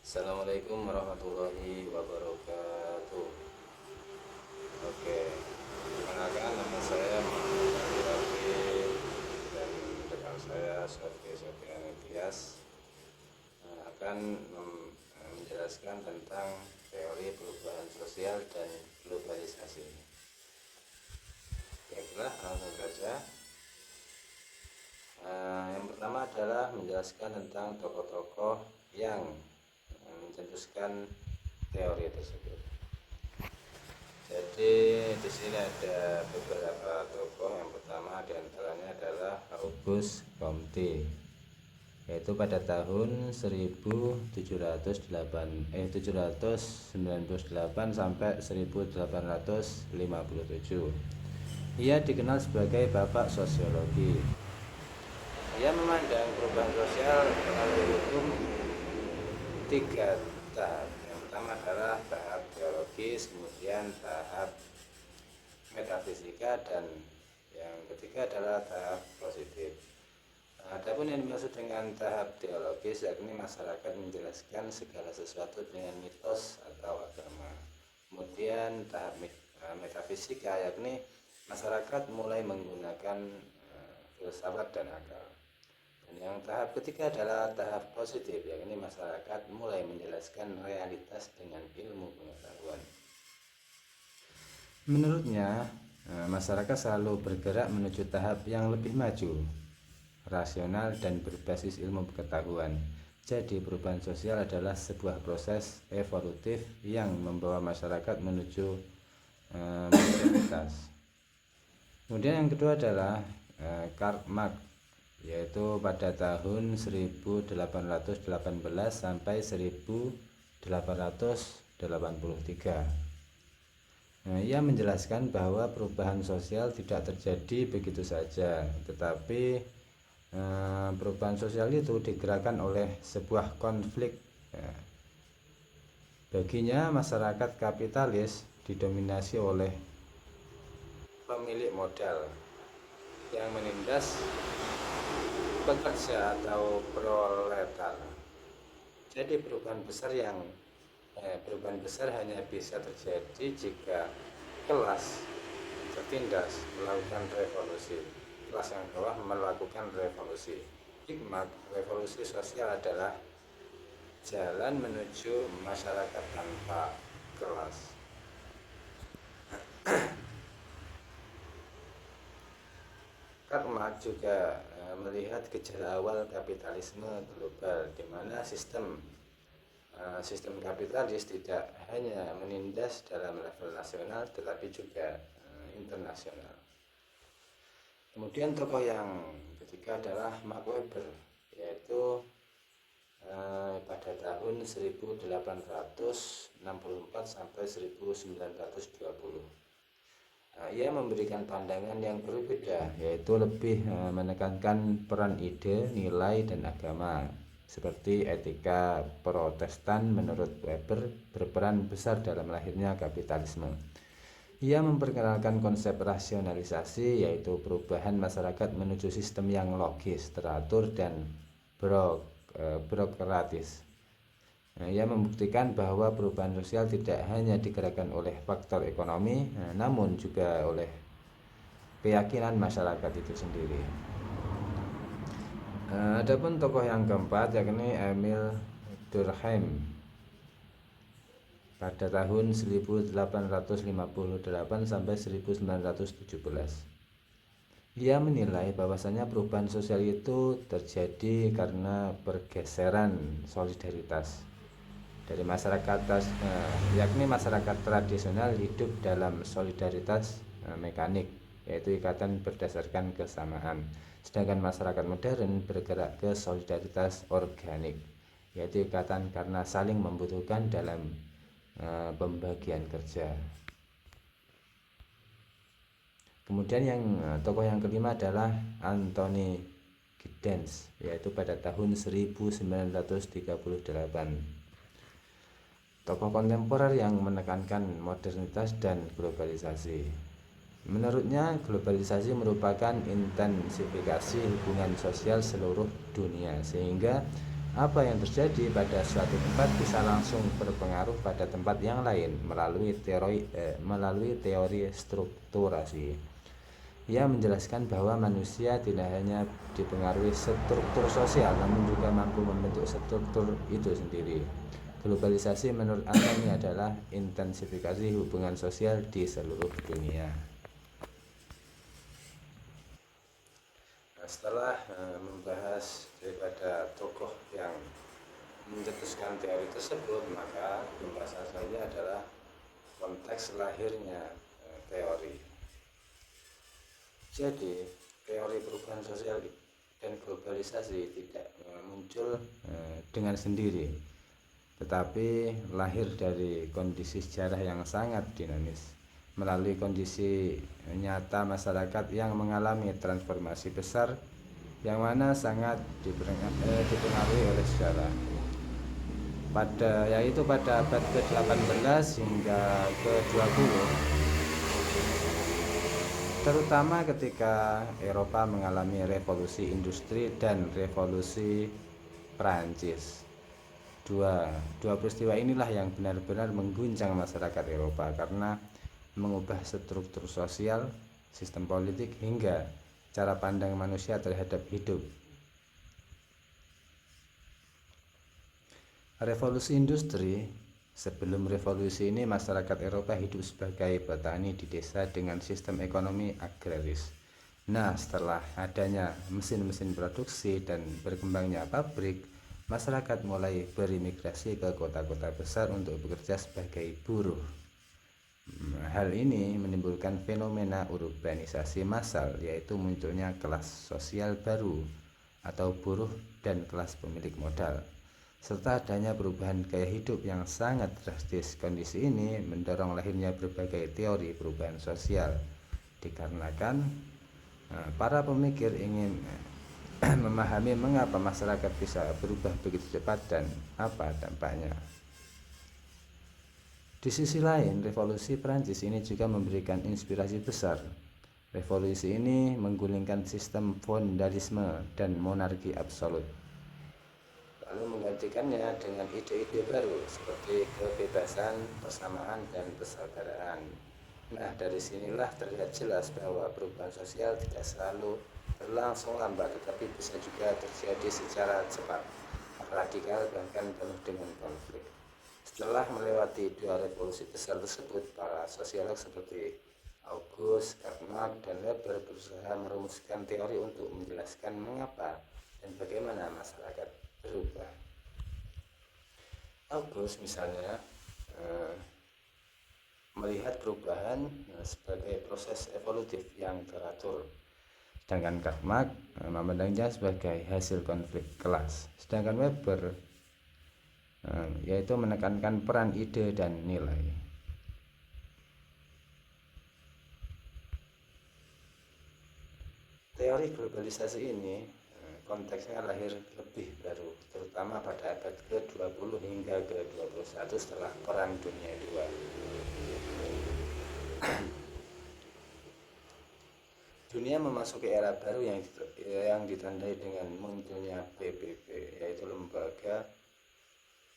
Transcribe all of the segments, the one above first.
Assalamualaikum warahmatullahi wabarakatuh. Oke, perkenalkan nama saya Muhammad Rafi dan rekan saya Sofian Ilyas akan menjelaskan tentang teori perubahan sosial dan globalisasi. Baiklah, langsung saja. Yang pertama adalah menjelaskan tentang tokoh-tokoh yang mencetuskan teori tersebut. Jadi di sini ada beberapa tokoh. Yang pertama diantaranya adalah Auguste Comte, yaitu pada tahun 1798 sampai 1857. Ia dikenal sebagai bapak sosiologi. Ia memandang perubahan sosial melalui hukum tiga tahap. Yang pertama adalah tahap teologis, kemudian tahap metafisika, dan yang ketiga adalah tahap positif. Adapun yang dimaksud dengan tahap teologis yakni masyarakat menjelaskan segala sesuatu dengan mitos atau agama. Kemudian tahap metafisika yakni masyarakat mulai menggunakan filsafat dan akal. Dan yang tahap ketiga adalah tahap positif, yakni masyarakat mulai menjelaskan realitas dengan ilmu pengetahuan. Menurutnya, masyarakat selalu bergerak menuju tahap yang lebih maju, rasional, dan berbasis ilmu pengetahuan. Jadi, perubahan sosial adalah sebuah proses evolutif yang membawa masyarakat menuju modernitas. Kemudian yang kedua adalah Karl Marx, yaitu pada tahun 1818 sampai 1883. Ia menjelaskan bahwa perubahan sosial tidak terjadi begitu saja, tetapi perubahan sosial itu digerakkan oleh sebuah konflik. Baginya, masyarakat kapitalis didominasi oleh pemilik modal yang menindas pekerja atau proletar. Jadi perubahan besar hanya bisa terjadi jika kelas tertindas melakukan revolusi. Kelas yang bawah melakukan revolusi. Hikmat revolusi sosial adalah jalan menuju masyarakat tanpa kelas. Karl Marx juga melihat gejala awal kapitalisme global, di mana sistem kapitalis tidak hanya menindas dalam level nasional tetapi juga internasional. Kemudian tokoh yang ketiga adalah Max Weber, yaitu pada tahun 1864 sampai 1920. Ia memberikan pandangan yang berbeda, yaitu lebih menekankan peran ide, nilai, dan agama. Seperti etika Protestan menurut Weber berperan besar dalam lahirnya kapitalisme. Ia memperkenalkan konsep rasionalisasi, yaitu perubahan masyarakat menuju sistem yang logis, teratur, dan birokratis. Ia membuktikan bahwa perubahan sosial tidak hanya digerakkan oleh faktor ekonomi, namun juga oleh keyakinan masyarakat itu sendiri. Adapun tokoh yang keempat yakni Emil Durkheim pada tahun 1858 sampai 1917. Ia menilai bahwasanya perubahan sosial itu terjadi karena pergeseran solidaritas dari masyarakat, yakni masyarakat tradisional hidup dalam solidaritas mekanik, yaitu ikatan berdasarkan kesamaan, sedangkan masyarakat modern bergerak ke solidaritas organik, yaitu ikatan karena saling membutuhkan dalam pembagian kerja. Kemudian tokoh yang kelima adalah Anthony Giddens, yaitu pada tahun 1938. Tokoh kontemporer yang menekankan modernitas dan globalisasi. Menurutnya, globalisasi merupakan intensifikasi hubungan sosial seluruh dunia, sehingga Apa yang terjadi pada suatu tempat bisa langsung berpengaruh pada tempat yang lain melalui teori strukturasi. Ia menjelaskan bahwa manusia tidak hanya dipengaruhi struktur sosial, namun juga mampu membentuk struktur itu sendiri. Globalisasi menurut Anthony adalah intensifikasi hubungan sosial di seluruh dunia. Setelah membahas daripada tokoh yang mencetuskan teori tersebut, maka pembahasan selanjutnya adalah konteks lahirnya teori. Jadi, teori perubahan sosial dan globalisasi tidak muncul dengan sendiri, tetapi lahir dari kondisi sejarah yang sangat dinamis. Melalui kondisi nyata masyarakat yang mengalami transformasi besar yang mana sangat dipengaruhi oleh sejarah. Yaitu pada abad ke-18 hingga ke-20, terutama ketika Eropa mengalami revolusi industri dan revolusi Prancis. Dua peristiwa inilah yang benar-benar mengguncang masyarakat Eropa karena mengubah struktur sosial, sistem politik, hingga cara pandang manusia terhadap hidup. Revolusi industri. Sebelum revolusi ini, masyarakat Eropa hidup sebagai petani di desa dengan sistem ekonomi agraris. Nah, setelah adanya mesin-mesin produksi dan berkembangnya pabrik, masyarakat mulai berimigrasi ke kota-kota besar untuk bekerja sebagai buruh. Hal ini menimbulkan fenomena urbanisasi massal, yaitu munculnya kelas sosial baru atau buruh dan kelas pemilik modal, serta adanya perubahan gaya hidup yang sangat drastis. Kondisi ini mendorong lahirnya berbagai teori perubahan sosial, dikarenakan para pemikir ingin memahami mengapa masyarakat bisa berubah begitu cepat dan apa dampaknya. Di sisi lain, revolusi Prancis ini juga memberikan inspirasi besar. Revolusi ini menggulingkan sistem feodalisme dan monarki absolut, lalu menggantikannya dengan ide-ide baru seperti kebebasan, persamaan, dan persaudaraan. Nah, dari sinilah terlihat jelas bahwa perubahan sosial tidak selalu berlangsung lambat, tetapi bisa juga terjadi secara cepat, radikal, bahkan penuh dengan konflik. Setelah melewati dua revolusi besar tersebut, para sosiolog seperti August, Karl Marx, dan Weber berusaha merumuskan teori untuk menjelaskan mengapa dan bagaimana masyarakat berubah. August misalnya melihat perubahan sebagai proses evolutif yang teratur, sedangkan Karl Marx memandangnya sebagai hasil konflik kelas. Sedangkan Weber yaitu menekankan peran ide dan nilai. Teori globalisasi ini konteksnya lahir lebih baru, terutama pada abad ke-20 hingga ke-21 setelah Perang Dunia II. Dunia memasuki era baru yang ditandai dengan munculnya PBB, yaitu Lembaga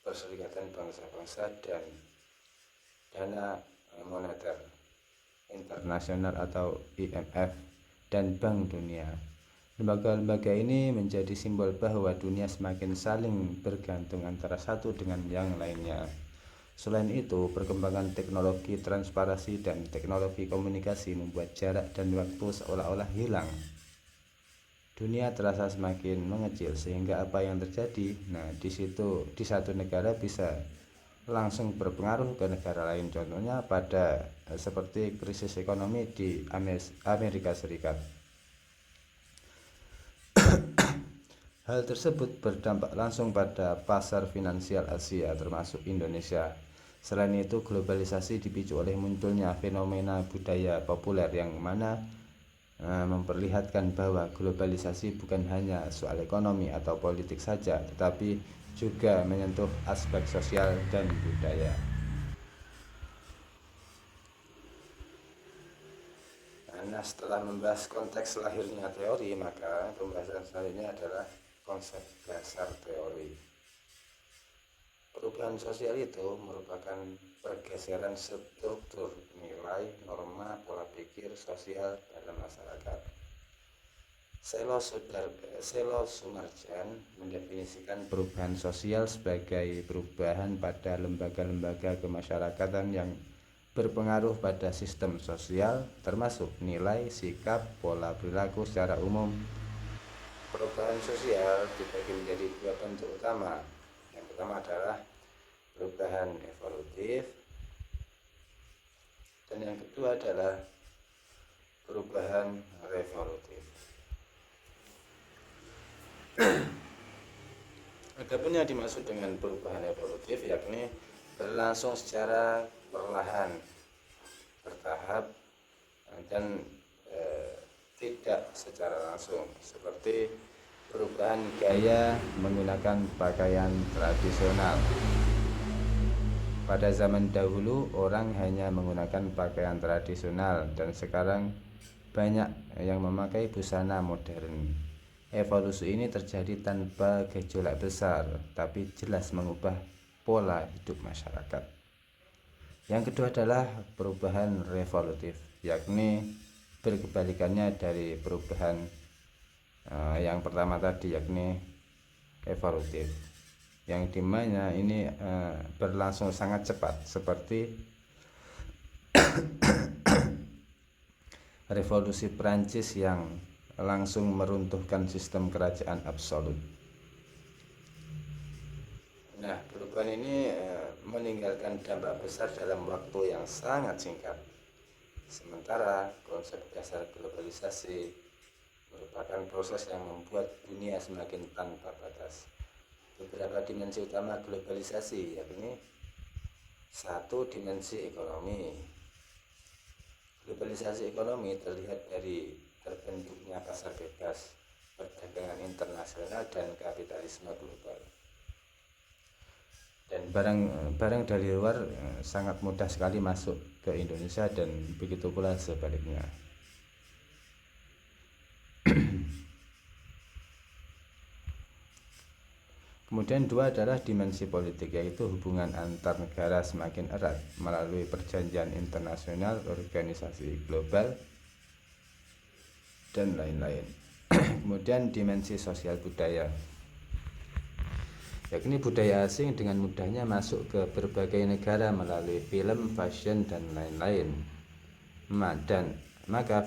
Perserikatan Bangsa-Bangsa dan Dana Moneter Internasional atau IMF dan Bank Dunia. Lembaga-lembaga ini menjadi simbol bahwa dunia semakin saling bergantung antara satu dengan yang lainnya. Selain itu, perkembangan teknologi transparansi dan teknologi komunikasi membuat jarak dan waktu seolah-olah hilang. Dunia terasa semakin mengecil, sehingga apa yang terjadi di satu negara bisa langsung berpengaruh ke negara lain. Contohnya seperti krisis ekonomi di Amerika Serikat. Hal tersebut berdampak langsung pada pasar finansial Asia, termasuk Indonesia. Selain itu, globalisasi dipicu oleh munculnya fenomena budaya populer yang mana memperlihatkan bahwa globalisasi bukan hanya soal ekonomi atau politik saja, tetapi juga menyentuh aspek sosial dan budaya. Nah, setelah membahas konteks lahirnya teori, maka pembahasan selanjutnya adalah konsep dasar teori. Perubahan sosial itu merupakan pergeseran struktur nilai, norma, pola pikir sosial dalam masyarakat. Selo Sumarjan mendefinisikan perubahan sosial sebagai perubahan pada lembaga-lembaga kemasyarakatan yang berpengaruh pada sistem sosial, termasuk nilai, sikap, pola perilaku secara umum. Perubahan sosial dibagi menjadi dua bentuk utama. Yang pertama adalah perubahan evolutif, dan yang kedua adalah perubahan revolutif. Adapun yang dimaksud dengan perubahan evolutif yakni berlangsung secara perlahan, bertahap, dan tidak secara langsung, seperti perubahan gaya menggunakan pakaian tradisional. Pada zaman dahulu orang hanya menggunakan pakaian tradisional, dan sekarang banyak yang memakai busana modern. Evolusi ini terjadi tanpa gejolak besar, tapi jelas mengubah pola hidup masyarakat. Yang kedua adalah perubahan revolutif, yakni berkebalikannya dari perubahan yang pertama tadi, yakni evolutif, yang dimana ini berlangsung sangat cepat, seperti revolusi Prancis yang langsung meruntuhkan sistem kerajaan absolut. Nah, perubahan ini meninggalkan dampak besar dalam waktu yang sangat singkat. Sementara konsep dasar globalisasi merupakan proses yang membuat dunia semakin tanpa batas. Beberapa dimensi utama globalisasi yakni satu, dimensi ekonomi. Globalisasi ekonomi terlihat dari terbentuknya pasar bebas, perdagangan internasional, dan kapitalisme global. Dan barang dari luar sangat mudah sekali masuk ke Indonesia, dan begitu pula sebaliknya. Kemudian dua adalah dimensi politik, yaitu hubungan antar negara semakin erat melalui perjanjian internasional, organisasi global, dan lain-lain. Kemudian dimensi sosial budaya, yakni budaya asing dengan mudahnya masuk ke berbagai negara melalui film, fashion, dan lain-lain. Maka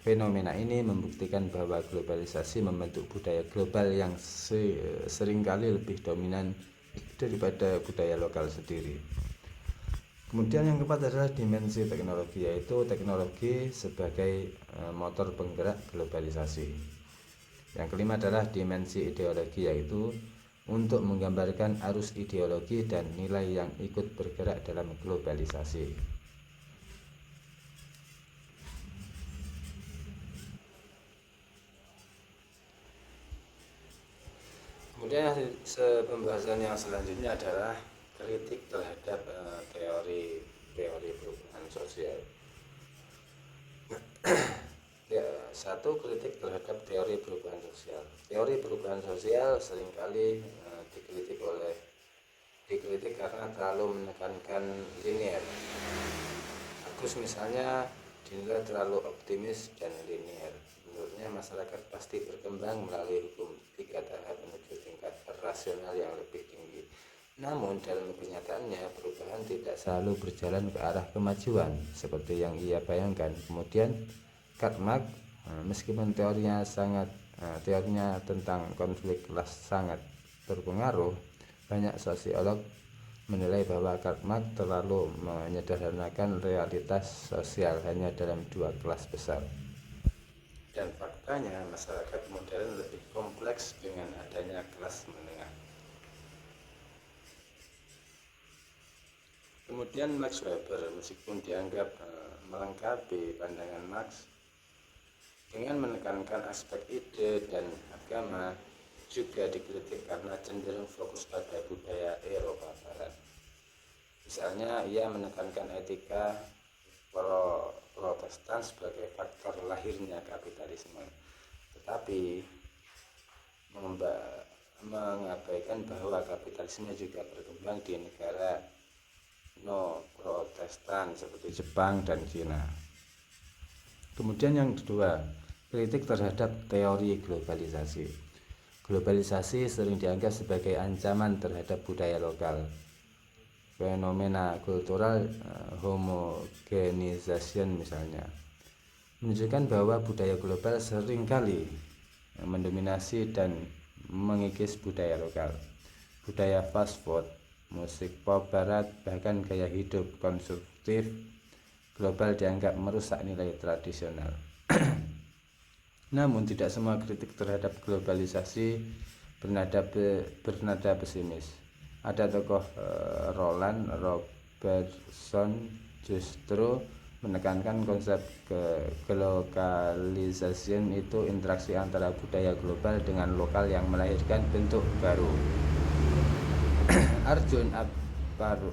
fenomena ini membuktikan bahwa globalisasi membentuk budaya global yang seringkali lebih dominan daripada budaya lokal sendiri. Kemudian yang keempat adalah dimensi teknologi, yaitu teknologi sebagai motor penggerak globalisasi. Yang kelima adalah dimensi ideologi, yaitu untuk menggambarkan arus ideologi dan nilai yang ikut bergerak dalam globalisasi. Kemudian pembahasan yang selanjutnya adalah kritik terhadap teori perubahan sosial. Satu, kritik terhadap teori perubahan sosial. Teori perubahan sosial seringkali dikritik karena terlalu menekankan linear. Agus misalnya dinilai terlalu optimis dan linear. Menurutnya masyarakat pasti berkembang melalui hukum 3 tahap menuju tingkat rasional yang lebih tinggi. Namun dalam kenyataannya perubahan tidak selalu berjalan ke arah kemajuan seperti yang ia bayangkan. Kemudian Karl Marx, meskipun teorinya tentang konflik kelas sangat berpengaruh, banyak sosiolog menilai bahwa Karl Marx terlalu menyederhanakan realitas sosial hanya dalam 2 kelas besar. Dan faktanya masyarakat modern lebih kompleks dengan adanya kelas menengah. Kemudian Max Weber, meskipun dianggap melengkapi pandangan Marx dengan menekankan aspek ide dan agama, juga dikritik karena cenderung fokus pada budaya Eropa Barat. Misalnya ia menekankan etika Protestan sebagai faktor lahirnya kapitalisme, tetapi mengabaikan bahwa kapitalisme juga berkembang di negara Protestan seperti Jepang dan Cina. Kemudian yang kedua, kritik terhadap teori globalisasi. Globalisasi sering dianggap sebagai ancaman terhadap budaya lokal. Fenomena kultural homogenization misalnya menunjukkan bahwa budaya global seringkali mendominasi dan mengikis budaya lokal. Budaya fast food, musik pop barat, bahkan gaya hidup konsumtif global dianggap merusak nilai tradisional. Namun tidak semua kritik terhadap globalisasi bernada pesimis. Ada tokoh Roland Robertson justru menekankan konsep globalisasi itu interaksi antara budaya global dengan lokal yang melahirkan bentuk baru. Arjun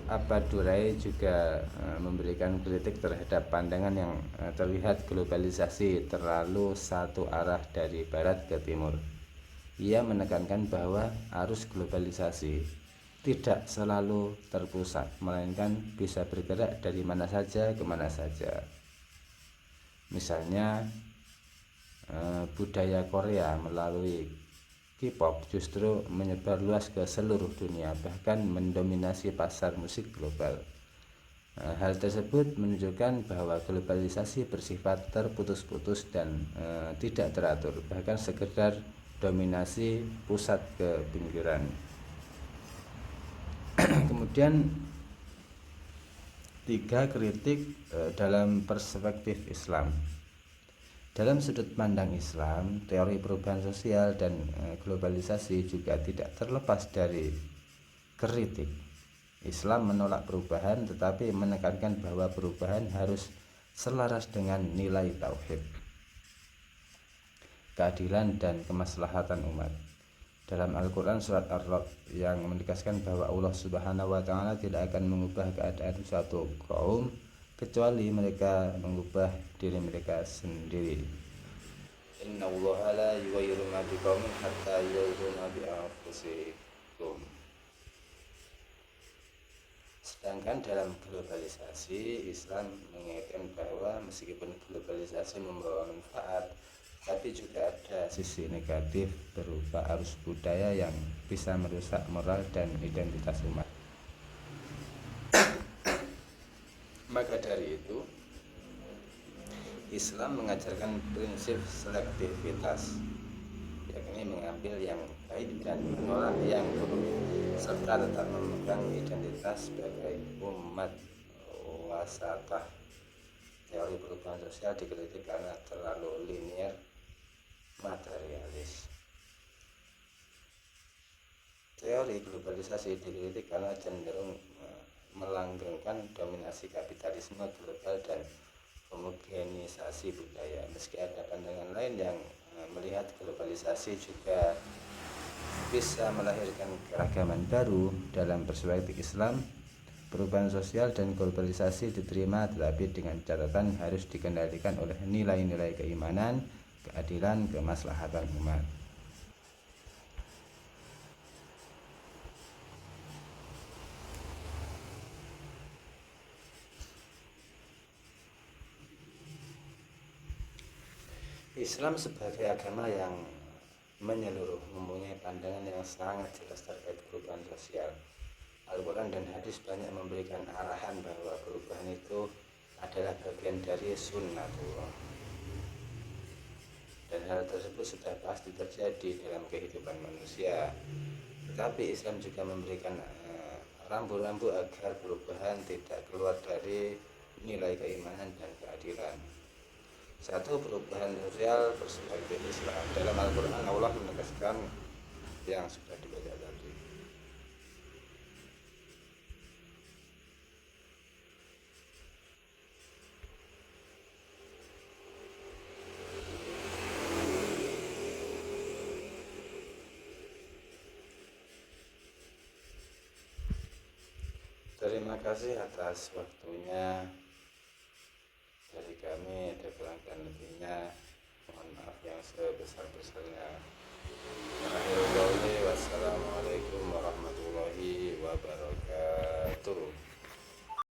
Appadurai juga memberikan kritik terhadap pandangan yang terlihat globalisasi terlalu satu arah dari barat ke timur. Ia menekankan bahwa arus globalisasi tidak selalu terpusat, melainkan bisa bergerak dari mana saja ke mana saja. Misalnya budaya Korea melalui K-pop justru menyebar luas ke seluruh dunia, bahkan mendominasi pasar musik global. Hal tersebut menunjukkan bahwa globalisasi bersifat terputus-putus dan tidak teratur, bahkan sekedar dominasi pusat ke pinggiran. Kemudian 3, kritik dalam perspektif Islam. Dalam sudut pandang Islam, teori perubahan sosial dan globalisasi juga tidak terlepas dari kritik. Islam menolak perubahan tetapi menekankan bahwa perubahan harus selaras dengan nilai tauhid, keadilan dan kemaslahatan umat. Dalam Al-Quran surat Ar-Ra'd yang menegaskan bahwa Allah Subhanahu wa Ta'ala tidak akan mengubah keadaan suatu kaum kecuali mereka mengubah diri mereka sendiri. Innallaha la yughayyiru ma biqaumin hatta yughayyiru ma bi anfusihim. Sedangkan dalam globalisasi, Islam mengingatkan bahwa meskipun globalisasi membawa manfaat, tapi juga ada sisi negatif berupa arus budaya yang bisa merusak moral dan identitas umat. Maka dari itu, Islam mengajarkan prinsip selektivitas, yakni mengambil yang baik dan menolak yang buruk, serta tetap memegang identitas sebagai umat wasatah. Teori perubahan sosial dikritik karena terlalu linier, materialis. Teori globalisasi dikritik karena cenderung melanggengkan dominasi kapitalisme global dan homogenisasi budaya. Meski ada pandangan lain yang melihat globalisasi juga bisa melahirkan keragaman baru dalam perspektif Islam, perubahan sosial dan globalisasi diterima, tetapi dengan catatan harus dikendalikan oleh nilai-nilai keimanan, keadilan, kemaslahatan umat. Islam sebagai agama yang menyeluruh mempunyai pandangan yang sangat jelas terkait perubahan sosial. Al-Quran dan hadis banyak memberikan arahan bahwa perubahan itu adalah bagian dari sunnatullah, dan hal tersebut sudah pasti terjadi dalam kehidupan manusia. Tetapi Islam juga memberikan rambu-rambu agar perubahan tidak keluar dari nilai keimanan dan keadilan. 1. Perubahan sosial perspektif Islam. Dalam Al-Quran Allah menegaskan yang sudah dibaca tadi. Terima kasih atas waktunya. Dari kami ada kurang dan lebihnya, mohon maaf yang sebesar-besarnya.